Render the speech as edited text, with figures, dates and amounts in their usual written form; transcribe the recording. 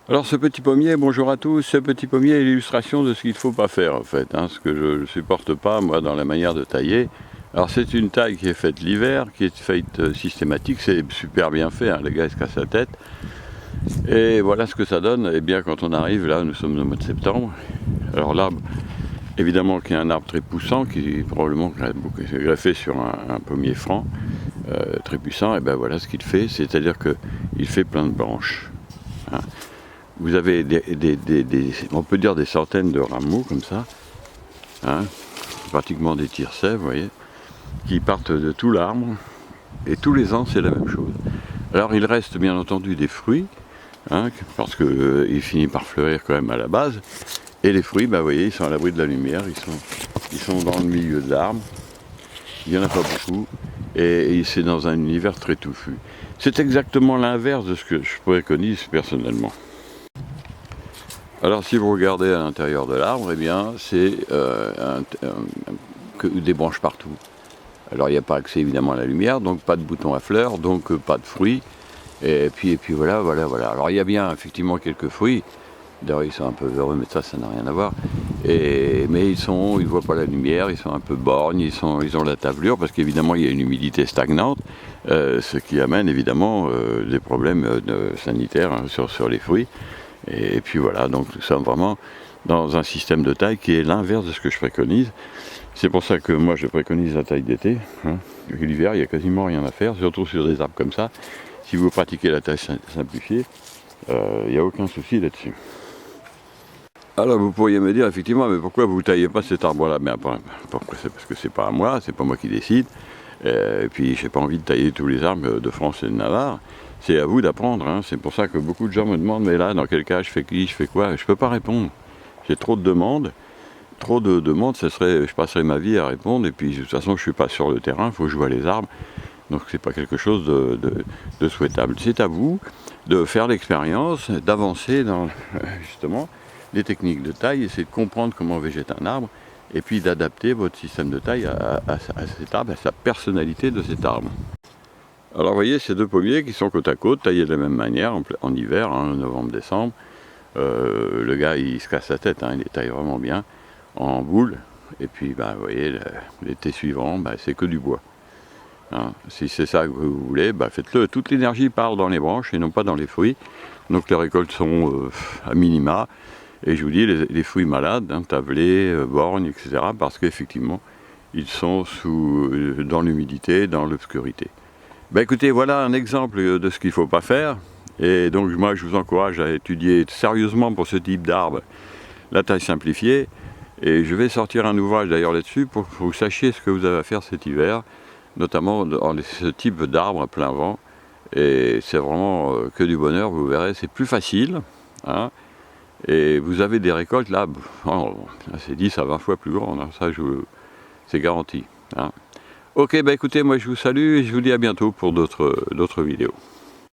Alors ce petit pommier, bonjour à tous, ce petit pommier est l'illustration de ce qu'il ne faut pas faire en fait, ce que je ne supporte pas moi dans la manière de tailler. Alors c'est une taille qui est faite l'hiver, qui est faite systématique, c'est super bien fait, le gars il se casse la tête. Et voilà ce que ça donne, et bien quand on arrive, là nous sommes au mois de septembre, alors l'arbre, évidemment qui est un arbre très poussant, qui probablement est greffé sur un pommier franc, très puissant, et bien voilà ce qu'il fait, c'est-à-dire qu'il fait plein de branches. Vous avez on peut dire des centaines de rameaux comme ça, pratiquement des tire-sève, vous voyez, qui partent de tout l'arbre, et tous les ans c'est la même chose. Alors il reste bien entendu des fruits, parce qu'il finit par fleurir quand même à la base, et les fruits, vous voyez, ils sont à l'abri de la lumière, ils sont dans le milieu de l'arbre, il n'y en a pas beaucoup, et c'est dans un univers très touffu. C'est exactement l'inverse de ce que je préconise personnellement. Alors si vous regardez à l'intérieur de l'arbre, eh bien c'est des branches partout. Alors il n'y a pas accès évidemment à la lumière, donc pas de boutons à fleurs, donc pas de fruits. Et puis voilà. Alors il y a bien effectivement quelques fruits. D'ailleurs ils sont un peu heureux, mais ça n'a rien à voir. Mais ils ne voient pas la lumière, ils sont un peu borgnes, ils ont la tablure, parce qu'évidemment il y a une humidité stagnante, ce qui amène évidemment des problèmes sanitaires sur les fruits. Et puis voilà, donc nous sommes vraiment dans un système de taille qui est l'inverse de ce que je préconise. C'est pour ça que moi je préconise la taille d'été. L'hiver, il n'y a quasiment rien à faire, surtout sur des arbres comme ça. Si vous pratiquez la taille simplifiée, il n'y a aucun souci là-dessus. Alors vous pourriez me dire effectivement, mais pourquoi vous ne taillez pas cet arbre-là? Mais pourquoi? C'est parce que c'est pas à moi, c'est pas moi qui décide. Et puis j'ai pas envie de tailler tous les arbres de France et de Navarre. C'est à vous d'apprendre, C'est pour ça que beaucoup de gens me demandent, mais là, dans quel cas je fais qui, je fais quoi? Je peux pas répondre. J'ai trop de demandes. Trop de demandes, je passerai ma vie à répondre. Et puis de toute façon, je suis pas sur le terrain, il faut que je vois les arbres. Donc c'est pas quelque chose de souhaitable. C'est à vous de faire l'expérience, d'avancer dans justement les techniques de taille, essayer de comprendre comment végète un arbre, et puis d'adapter votre système de taille à cet arbre, à sa personnalité de cet arbre. Alors vous voyez ces deux pommiers qui sont côte à côte, taillés de la même manière en hiver, novembre-décembre. Le gars il se casse la tête, il les taille vraiment bien en boule. Et puis vous voyez, l'été suivant, c'est que du bois. Si c'est ça que vous voulez, faites-le. Toute l'énergie part dans les branches et non pas dans les fruits. Donc les récoltes sont à minima. Et je vous dis, les fruits malades, tavelés, borgnes, etc. Parce qu'effectivement, ils sont dans l'humidité, dans l'obscurité. Écoutez, voilà un exemple de ce qu'il ne faut pas faire. Et donc moi je vous encourage à étudier sérieusement pour ce type d'arbre la taille simplifiée. Et je vais sortir un ouvrage d'ailleurs là-dessus pour que vous sachiez ce que vous avez à faire cet hiver, notamment dans ce type d'arbre à plein vent. Et c'est vraiment que du bonheur, vous verrez, c'est plus facile. Et vous avez des récoltes là, c'est 10 à 20 fois plus grand, ça c'est garanti. Ok, écoutez, moi je vous salue et je vous dis à bientôt pour d'autres vidéos.